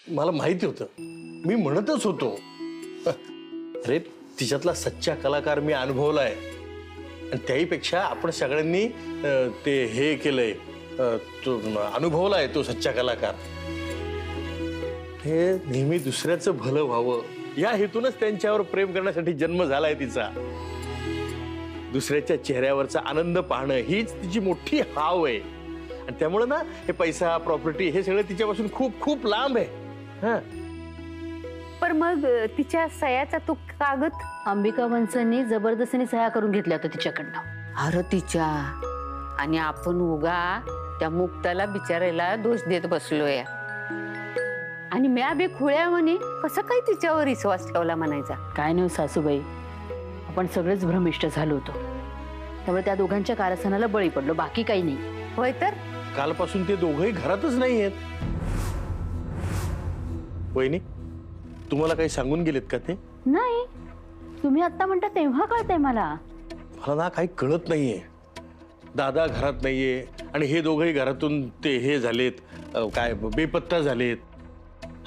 मला माहिती होतं, मी म्हणतच होतो. अरे तिच्यातला सच्चा कलाकार मी अनुभवलाय आणि त्याहीपेक्षा आपण सगळ्यांनी ते हे केलंय, तो अनुभवलाय तो सच्चा कलाकार. हे नेहमी दुसऱ्याचं भलं व्हावं या हेतूनच त्यांच्यावर प्रेम करण्यासाठी जन्म झालाय तिचा. दुसऱ्याच्या चेहऱ्यावरचा आनंद पाहणं हीच तिची मोठी हाव आहे आणि त्यामुळे ना हे पैसा प्रॉपर्टी हे सगळं तिच्यापासून खूप खूप लांब आहे. हा, पर मग तिच्या सह्याचा तो कागद अंबिका वंशनी जबरदस्तीने सह्या करून घेतल्या होत्या तिच्याकडनं. अरे तिच्या, आणि आपण उगा त्या मुक्ताला बिचारायला दोष देत बसलोय. आणि म्या बी खुळ्या म्हणे कसं काय तिच्यावर विश्वास ठेवला म्हणायचा. काय नाही सासूबाई, आपण सगळेच भ्रमिष्ट झालो होतो, त्यामुळे त्या दोघांच्या कारस्थानाला बळी पडलो, बाकी काही नाही. होय तर कालपासून ते दोघंही घरातच नाही आहेत. वहिनी, तुम्हाला काही सांगून गेलेत का ते? नाही, तुम्ही आता म्हणता तेव्हा कळतंय मला. मला ना काही कळत नाहीये. दादा घरात नाहीये आणि हे दोघंही घरातून ते हे झालेत, काय बेपत्ता झालेत.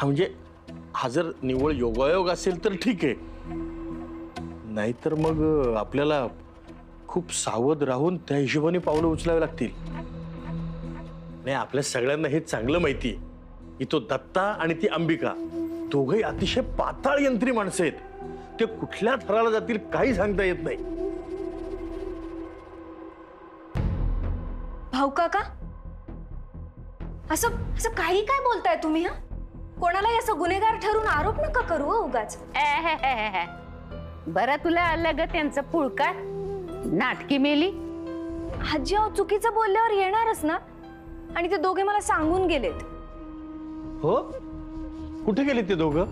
हा म्हणजे हा जर निव्वळ योगायोग असेल तर ठीक आहे, नाहीतर मग आपल्याला खूप सावध राहून त्या हिशोबाने पावलं उचलावी लागतील. नाही, आपल्या सगळ्यांना हे चांगलं माहिती आहे की तो दत्ता आणि ती अंबिका दोघंही अतिशय पाताळ यंत्री माणसं आहेत. ते कुठल्या थराला जातील काही सांगता येत नाही. भाऊ काका, असं असं काही काय बोलताय तुम्ही? हा, कोणालाही असं गुन्हेगार ठरून आरोप नका करू उगाच. बरं तुला आलं ग त्यांचं पुळका, नाटकी मेली. आजी अहो, चुकीचं बोलल्यावर येणारच ना. आणि ते दोघे मला सांगून गेलेत. हो, कुठे गेले ते दोघं?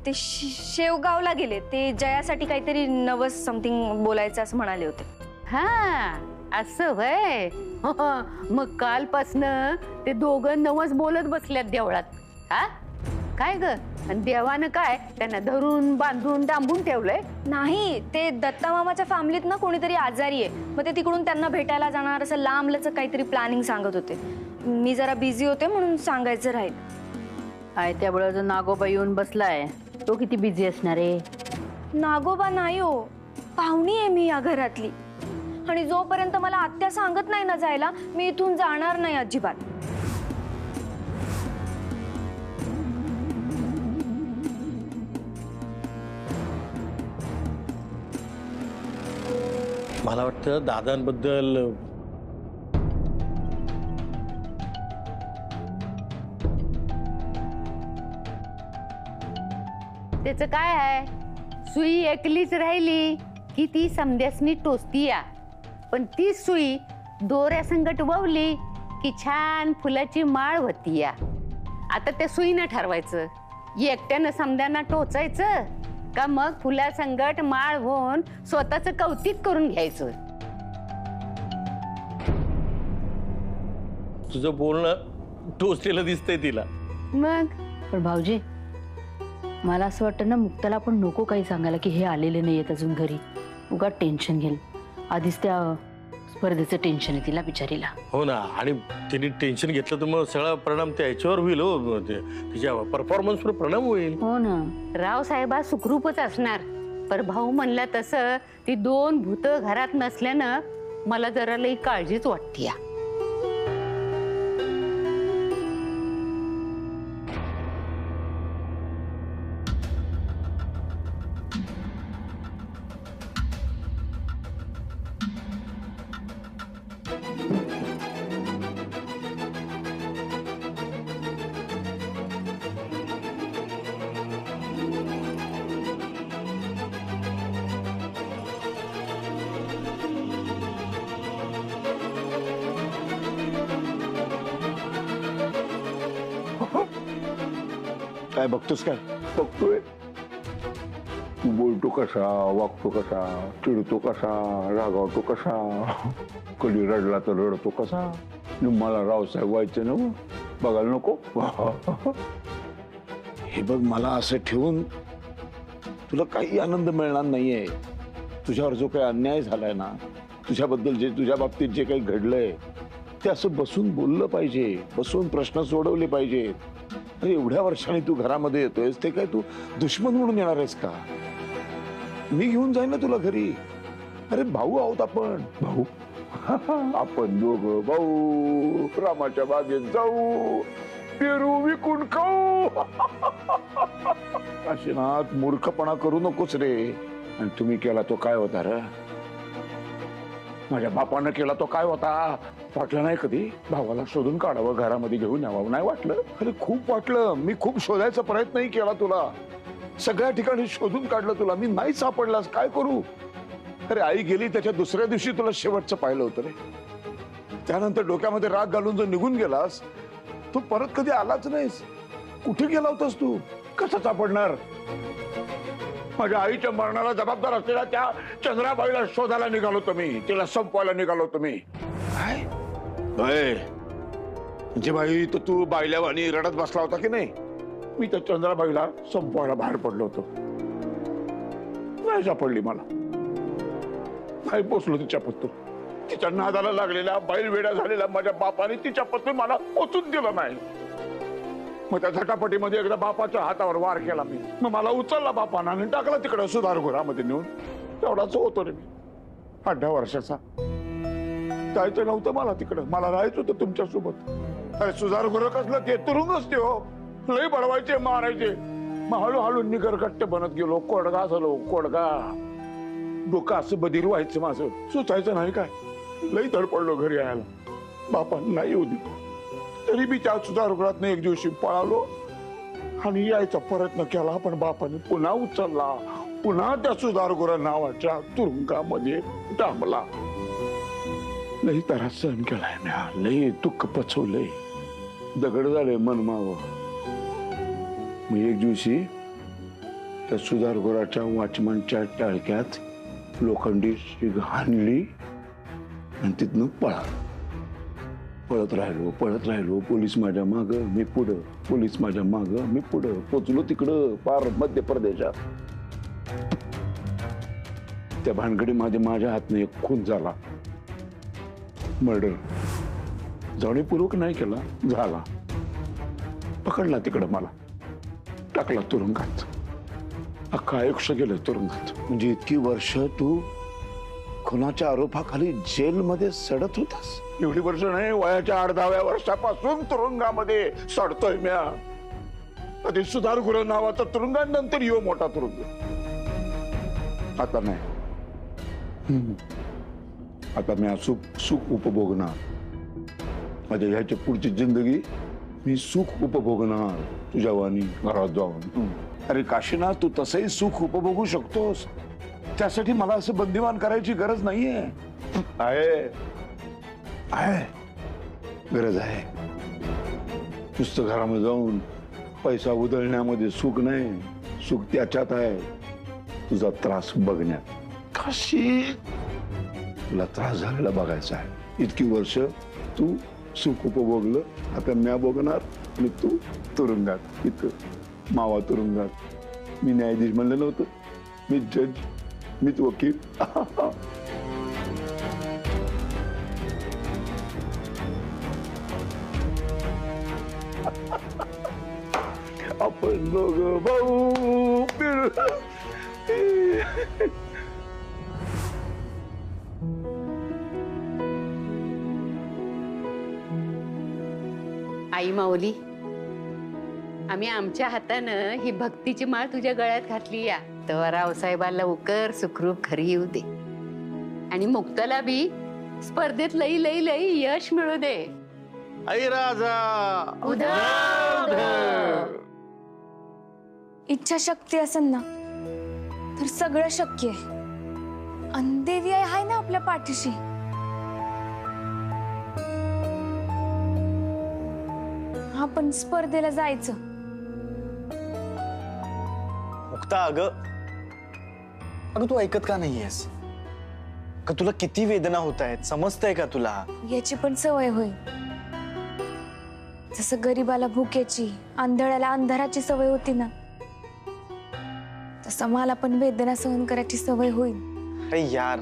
ते शेवगावला गेले. ते जयासाठी काहीतरी नवस समथिंग बोलायचं असं म्हणाले होते. हा असं व्हय. मग कालपासनं ते दोघं नवस बोलत बसल्यात देवळात. हा काय ग, आणि देवानं काय त्यांना धरून बांधून डांबून ठेवलंय? नाही, ते दत्ता मामाच्या फॅमिलीत ना कोणीतरी आजारी आहे, मग ते तिकडून त्यांना भेटायला जाणार असं लांबलचं काहीतरी प्लॅनिंग सांगत होते. मी जरा बिझी होते म्हणून सांगायचं राहील. आहे त्यावेळेला जो नागोबा येऊन बसलाय तो किती बिझी असणार आहे. नागोबा नाही हो, पाहुणी आहे मी या घरातली. आणि जोपर्यंत मला आत्या सांगत नाही ना जायला, मी इथून जाणार नाही अजिबात. मला वाटतं दादांबद्दल त्याचं काय आहे, सुई एकलीच राहिली की ती समद्यासनी टोचतीया, पण ती सुई दोऱ्या संगट ववली की छान फुलाची माळ होतीया. आता त्या सुईनं ठरवायचं एकट्यानं समद्यांना टोचायचं का मग फुला संगट माळ होऊन स्वतःच कौतिक करून घ्यायचं. तुझं बोलणं टोचलेलं दिसतंय तिला. मग पण भाऊजी, मला असं वाटतं ना, मुक्ताला पण नको काही सांगायला की हे आलेले नाही आहेत अजून घरी. उगा टेन्शन घेईल. आधीच त्या स्पर्धेचं टेन्शन आहे तिला बिचारीला. हो ना, आणि तिने टेन्शन घेतलं तर मग सगळा परिणाम त्या ह्याच्यावर होईल. हो, तिच्या परफॉर्मन्सवर परिणाम होईल. हो ना, रावसाहेबा सुखरूपच असणार, पर भाऊ म्हणला तसं ती दोन भूत घरात नसल्यानं मला जरा लई काळजीच वाटतीया. काय बघतोस काय? बघतोय. तू बोलतो कसा, वागतो कसा, चिडतो कसा, रागावतो कसा, कधी रडला तर रडतो कसा. मला रावसाहेब व्हायचं ना, बघायला नको? हे बघ, मला असं ठेवून तुला काही आनंद मिळणार नाहीये. तुझ्यावर जो काही अन्याय झालाय ना, तुझ्याबद्दल जे तुझ्या बाबतीत जे काही घडलंय ते असं बसून बोललं पाहिजे, बसून प्रश्न सोडवले पाहिजेत. अरे एवढ्या वर्षांनी तू घरामध्ये येतोयस, ते काय तू दुश्मन म्हणून येणार आहेस का? मी घेऊन जाईन ना तुला घरी. अरे भाऊ आहोत आपण, भाऊ. आपण दोघं भाऊ रामाच्या बागेत जाऊ, पेरू विकून खाऊ. काशीनाथ, मूर्खपणा करू नकोस रे. आणि तुम्ही केला तो काय होता रे? माझ्या बापानं केला तो काय होता? वाटलं नाही कधी भावाला शोधून काढावं, घरामध्ये घेऊन यावं? नाही वाटलं? अरे खूप वाटलं. मी खूप शोधायचा प्रयत्नही केला तुला, सगळ्या ठिकाणी शोधून काढलं तुला. मी नाही सापडलास, काय करू? अरे आई गेली त्याच्या दुसऱ्या दिवशी तुला शेवटचं पाहिलं होतं रे. त्यानंतर डोक्यामध्ये राग घालून जो निघून गेलास, तू परत कधी आलाच नाहीस. कुठे गेला होतास तू? कसं सापडणार? माझ्या आईच्या मरणाला जबाबदार असलेल्या त्या चंद्राबाईला शोधायला निघालो तुम्ही, तिला संपवायला निघालो तुम्ही. काय म्हणजे बाई, तर तू बायल्यावानी रडत बसला होता की नाही? मी त्या चंद्राबाईला संपवायला बाहेर पडलो होतो. नाही सापडली मला. नाही पोचलो तिच्या पत्तूर. तिच्या नादाला लागलेल्या बैल वेड्या झालेल्या माझ्या बापाने तिच्या पत्तूर मला पोचून दिलं नाही. मग त्या झटापटीमध्ये एकदा बापाच्या हातावर वार केला मी. मग मला उचलला बापानं आणि टाकला तिकडं सुधारगृहामध्ये नेऊन. तेवढाच होतो रे मी, 18 वर्षाचा. जायचं नव्हतं मला तिकडं, मला राहायचं होतं तुमच्या सोबत. अरे सुधारगृह कसलं ते? तुरुंगच ते हो. लई बडवायचे, मारायचे. मग हळूहळू निगरगट्ट बनत गेलो, कोडगा झालो, कोडगा. डोकं असं बधीर व्हायचं माझं, सुचायचं नाही काय. लई धडपडलो घरी यायला, बापानं नाही येऊ दिलं. तरी मी त्या सुधारगृहात एक दिवशी पळालो आणि यायचा प्रयत्न केला, पण बापाने पुन्हा उचलला. पुन्हा त्या सुधारगृह नावाच्या तुरुंगामध्ये डांबला. लई त्रास सहन केलाय मी, लई दुःख पचवलंय, दगड झाले मनमावं. मग एक दिवशी त्या सुधारगृहाच्या वॉचमनच्या टाळक्यात लोखंडी शीग हाणली आणि तिथनं पळत राहिलो. पोलीस माझ्या माग, मी पुढं. पोलीस माझ्या माग, मी पुढं. पोचलो तिकडं पार मध्य प्रदेशात. त्या भानगडीमध्ये माझ्या हातनं एक खून झाला, मर्डर. जाणीवपूर्वक नाही केला, झाला. पकडला तिकडं मला, टाकला तुरुंगात. अख्खा आयुष्य गेलं तुरुंगात. म्हणजे इतकी वर्ष तू खुनाच्या आरोपाखाली जेलमध्ये सडत होतास? एवढी वर्ष नाही, वयाच्या 18व्या वर्षापासून तुरुंगामध्ये सडतोय म्या. कधी सुधारगृह नावाचा तुरुंग, नंतर यो मोठा तुरुंग. आता नाही. आता मी सुख उपभोगणार. माझ्या ह्याच्या पुढची जिंदगी मी सुख उपभोगणार तुझ्या वाणी घरात जाऊन. अरे काशीनाथ, तू तसंही सुख उपभोगू शकतोस. त्यासाठी मला असं बंदिवान करायची गरज नाहीये. आहे गरज आहे. नुसतं घरामध्ये जाऊन पैसा उधळण्यामध्ये सुख नाही, सुख त्याच्यात आहे तुझा त्रास बघण्यात. काशी, तुला त्रास झालेला बघायचा आहे. इतकी वर्ष तू सुख उपभोगलं, आता म्या बघणार. आणि तू तुरुंगात, इथं मावा तुरुंगात. मी न्यायाधीश म्हणलं नव्हतं, मी जज, मीच वकील. आपण दोघं भाऊ. आई माऊली, आम्ही आमच्या हातानं ही भक्तीची माळ तुझ्या गळ्यात घातली या. तर रावसाहेबाला लवकर सुखरूप घरी येऊ दे आणि मुक्ताला बी स्पर्धेत लई लई लई यश मिळू दे. आई राजा इच्छाशक्ती असेल ना तर सगळं शक्य आहे. आणि देवी आई आहे ना आपल्या पाठीशी. आपण स्पर्धेला जायचं. मुक्ता, अगं तू ऐकत का नाहीयेस? का तुला किती वेदना होत आहेत? समजतंय का तुला? याची पण सवय होईल. जसं गरीबाला भुकेची, आंधळ्याला अंधाराची सवय होती ना, तसं मला पण वेदना सहन करायची सवय होईल. अरे यार,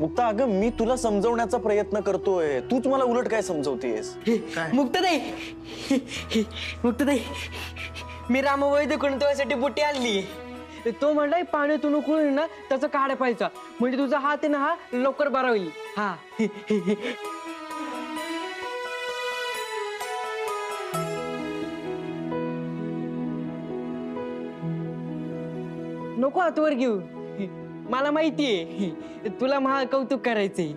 मुक्ता अगं मी तुला समजवण्याचा प्रयत्न करतोय, तूच मला उलट काय समजवतेस? मुक्ताताई मी रामवैद्यकडून तुझ्यासाठी बुटी आणली. तो म्हणलाय पाण्यातून उकळून ना त्याचा काढा पाहिजे, म्हणजे तुझा हात आहे ना हा लवकर बरा होईल. हा नको हातवर घेऊ, मला माहितीये तुला महा कौतुक करायचंय.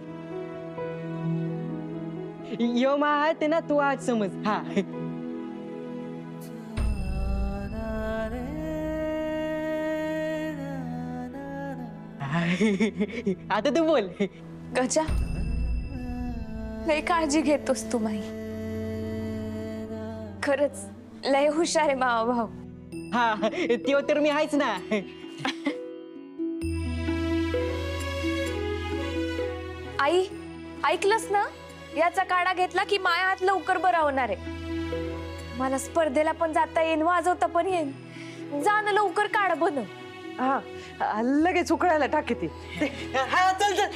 यो मा हात आहे ना तू आज समज. हा आता तू बोल. गजा, लय काळजी घेतोस तू माई. खरंच लय हुशार आहे मावा भाऊ. हा तेव्हा तर मी आहेच ना. आई, ऐकलंस ना, याचा काढा घेतला की माया हात लवकर बरा होणार आहे. मला स्पर्धेला पण जाता येईन, वाजवता पण येईन. जाणं लवकर काढा बनव. हा लगेच उकळायला टाके ती. हा चल चल.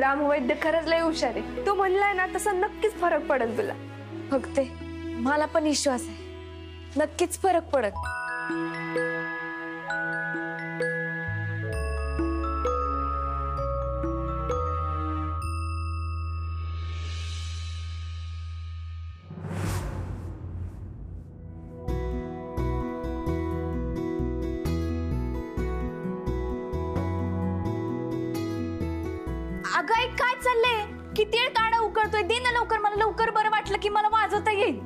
राम वैद्य खरंच लय हुशार आहे. तो म्हणलाय ना तसा नक्कीच फरक पडेल तुला. बघते, मला पण विश्वास आहे, नक्कीच फरक पडत. अगं आई, काय चाललंय? किती वेळ काढा उकळतोय, दे ना लवकर. मला लवकर बरं वाटलं की मला वाजवता येईल.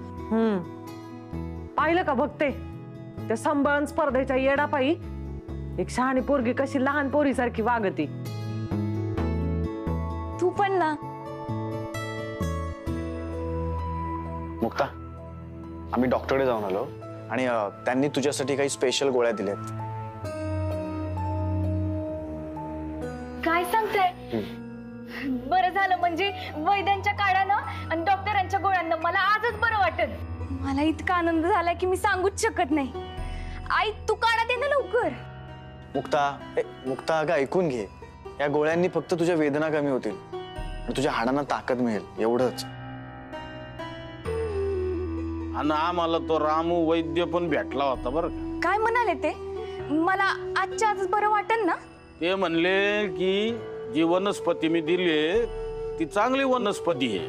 पाहिलं का बघते त्या संभाळण स्पर्धेच्या येडापायी एक शहाणी पोरगी कशी लहान पोरीसारखी वागती. तू पण ना. मुक्ता, आम्ही डॉक्टरकडे जाऊन आलो आणि त्यांनी तुझ्यासाठी काही स्पेशल गोळ्या दिल्यात. काय सांगताय? बरं झालं, म्हणजे वैद्यांच्या काढानं आणि डॉक्टरांच्या गोळ्यांना मला आजच बरं वाटत. मला इतका आनंद झाला की मी सांगूच शकत नाही. आई, तू काढा दे ना लवकर. मुक्ता अगं ऐकून घे, या गोळ्यांनी फक्त तुझ्या वेदना कमी होतील आणि तुझ्या हाडांना ताकद मिळेल, एवढंच. आणि आम्हाला तो रामू वैद्य पण भेटला होता बरं का. काय म्हणाले ते? मला आजच्या आजच बरं वाटेल ना? ते म्हणले की जी वनस्पती मी दिली ती चांगली वनस्पती आहे,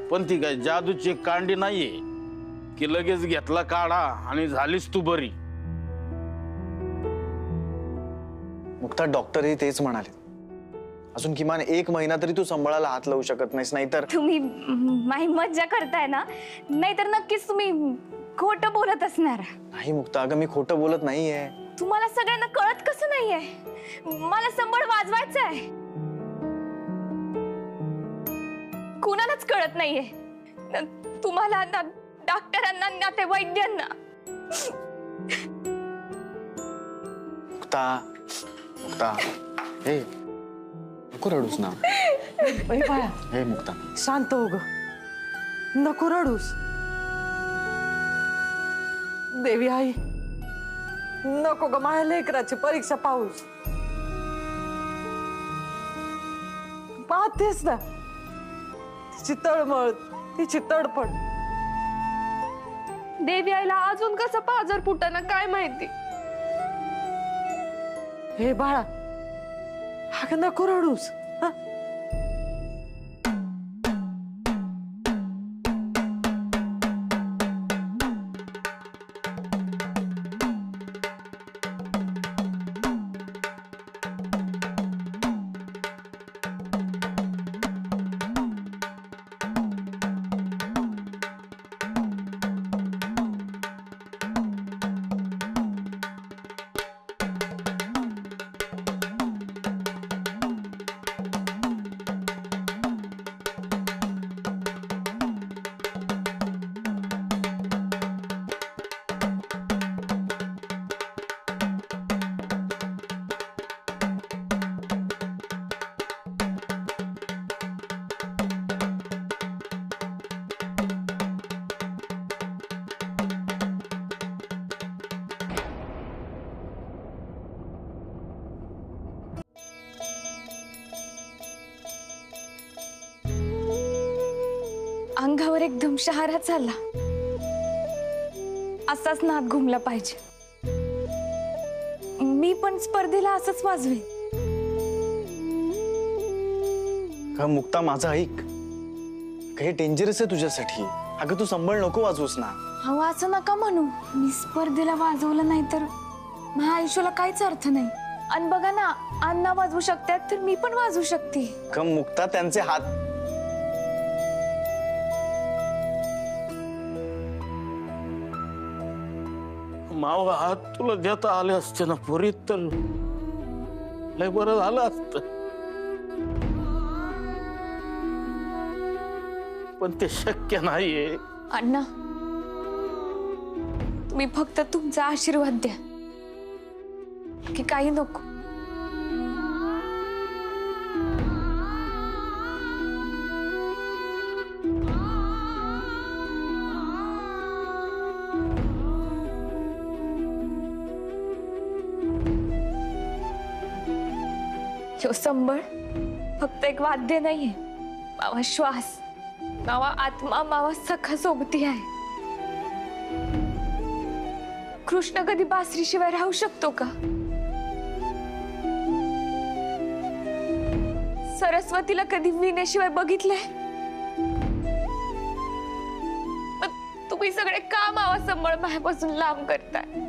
पण ती काय जादूची कांडी नाहीये की लगेच घेतला काढा आणि झालीच तू बरी. मुक्ता, डॉक्टरही तेच म्हणाले. अजून किमान 1 महिना तरी तू सांभाळायला हात लावू शकत नाहीस, नाहीतर. तुम्ही माही मज्जा करताय ना? नाहीतर नक्कीच तुम्ही खोटं बोलत असणार. नाही मुक्ता, अगं मी खोटं बोलत नाहीये. तुम्हाला सगळ्यांना कळत कसं नाहीये? मला संबळ वाजवायचं आहे. कुणालाच कळत नाहीये, तुम्हाला, डॉक्टरांना, ना ते वैद्यांना. मुक्ता, मुक्ता, हे नको रडूस ना. हे मुक्ता, शांत हो ग, नको रडूस. देवी आई, नको ग माझ्या लेकराची परीक्षा पाऊस. पाहतेस ना तिची तळमळ, तिची तडफड. देवी आईला अजून कसं पाजर फुटाना काय माहिती. हे बाळा, अगं नको रडूस. अंगावर एकदम शहारा चालला. असाच नाद घुमला पाहिजे. मी पण स्पर्धेला असंच वाजवेन. का मुक्ता माझं ऐक, हे डेंजरस आहे तुझ्यासाठी. अगं तू संबळ नको वाजवूस ना. अहो असं नका म्हणू. मी स्पर्धेला वाजवलं नाही तर माझ्या आयुष्याला काहीच अर्थ नाही. आणि बघा ना, अण्णा वाजवू शकतात तर मी पण वाजवू शकते. का मुक्ता त्यांचे हात. मावा हात तुला देता आले असते ना पुरीत तर लय बरं झालं असत, पण ते शक्य नाहीये. अण्णा, तुम्ही फक्त तुमचा आशीर्वाद द्या की काही नको. ह्यो संबळ फक्त एक वाद्य नाहीये. मावा श्वास, मावा आत्मा, मावा सखा सोबती आहे. कृष्ण कधी बासरीशिवाय राहू शकतो का? सरस्वतीला कधी वीणेशिवाय बघितलंय? तुम्ही सगळे का मावा संबळ माझ्यापासून लांब करताय?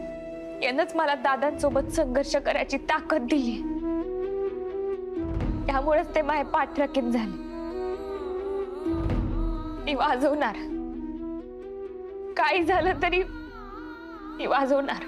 यानंच मला दादांसोबत संघर्ष करायची ताकद दिली. त्यामुळेच ते माझे पाठराखीण झाले. मी वाजवणार, काही झालं तरी मी वाजवणार.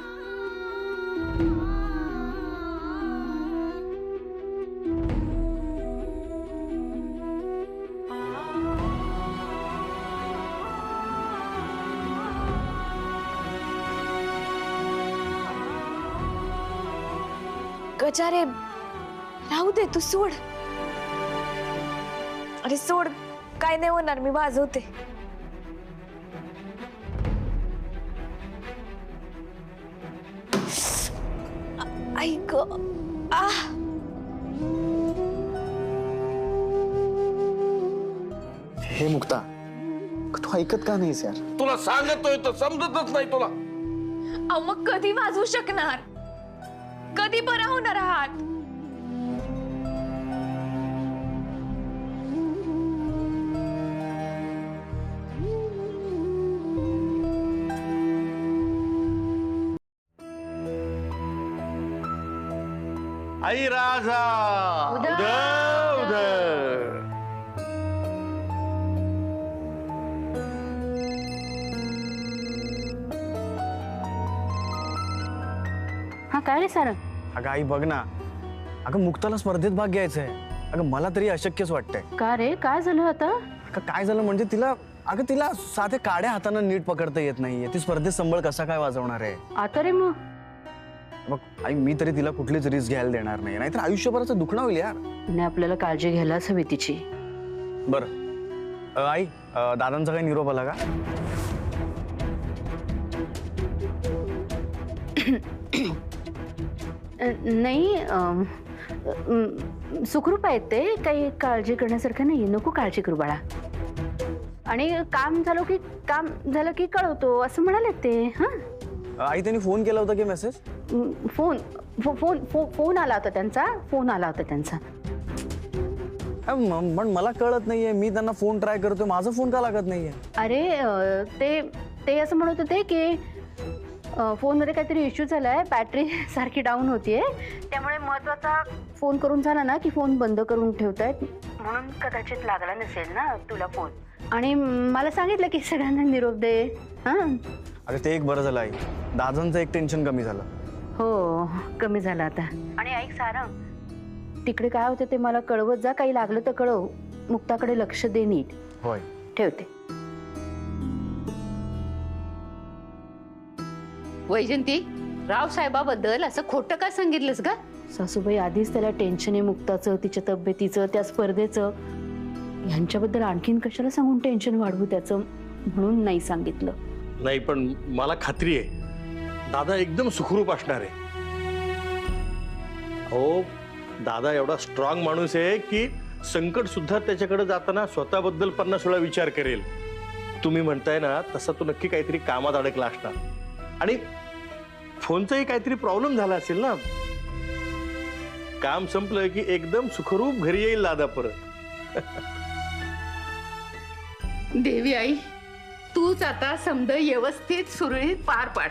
गजारे, राहू दे, तू सोड. अरे सोड, काय नाही होणार, मी वाजवते. ऐक, हे मुक्ता, तू ऐकत का नाहीस यार? तुला सांगतोय तर समजतच नाही तुला. अहो मग कधी वाजवू शकणार? कधी बरा होणार आहात? आई राजा उदय उदय. हा काय रे सारंग? अगं आई बघ ना, अगं मुक्ताला स्पर्धेत भाग घ्यायचंय. अगं मला तरी अशक्यच वाटतंय. का रे, काय झालं आता? अगं काय झालं म्हणजे तिला साधे काड्या हातानं नीट पकडता येत नाहीये. ती स्पर्धेत संबळ कसा काय वाजवणार आहे? आता रे मग बघ आई, मी तरी तिला कुठलीच रिस्क घ्यायला देणार नाही, नाहीतर आयुष्यभराचं दुखणं होईल यार. आणि आपल्याला काळजी घ्यायलाच हवी तिची. बरं आई, दादांचा काही निरोप आला का? नाही, सुखरूप आहेत ते, काही काळजी करण्यासारखं नाही. नको काळजी करू बाळा. आणि काम झालं की कळवतो असं म्हणाले ते. हा आई, त्यांनी फोन केला होता की मेसेज? फोन आला होता त्यांचा. पण मला कळत नाहीये. मी त्यांना फोन ट्राय करतोय, माझा फोन का लागत नाहीये? अरे ते असं म्हणत होते की फोनमध्ये काहीतरी इश्यू झालाय, बॅटरी सारखी डाऊन होतीये, त्यामुळे महत्वाचा फोन करून झाला ना की फोन बंद करून ठेवतायत, म्हणून कदाचित लागला नसेल ना तुला फोन. आणि मला सांगितलं की सगळ्यांना निरोप दे. हा अगं ते एक बरं झालं आई, दादांचं एक टेन्शन कमी झालं. हो, कमी झालं आता. आणि ऐक सारंग, तिकडे काय होतं ते मला कळवत जा. काही लागलं तर कळव. मुक्ताकडे लक्ष दे नीट. होय, ठेवते. वैजंती, रावसाहेबाबद्दल असं खोटं का सांगितलंस ग? सासूबाई, आधीच त्याला टेन्शन आहे मुक्ताचं, तिच्या तब्येतीचं, त्या स्पर्धेचं. ह्यांच्याबद्दल आणखीन कशाला सांगून टेन्शन वाढवू त्याचं, म्हणून नाही सांगितलं. नाही, पण मला खात्री आहे दादा एकदम सुखरूप असणार आहे. हो, दादा एवढा स्ट्रॉंग माणूस आहे की संकट सुद्धा त्याच्याकडे जाताना स्वतःबद्दल 50 वेळा विचार करेल. तुम्ही म्हणताय ना तसा तो नक्की काहीतरी कामात अडकला असणार आणि फोनचाही काहीतरी प्रॉब्लेम झाला असेल ना. काम संपलं की एकदम सुखरूप घरी येईल दादा परत. देवी आई, तूच आता समज व्यवस्थित सुरळीत पार पाड.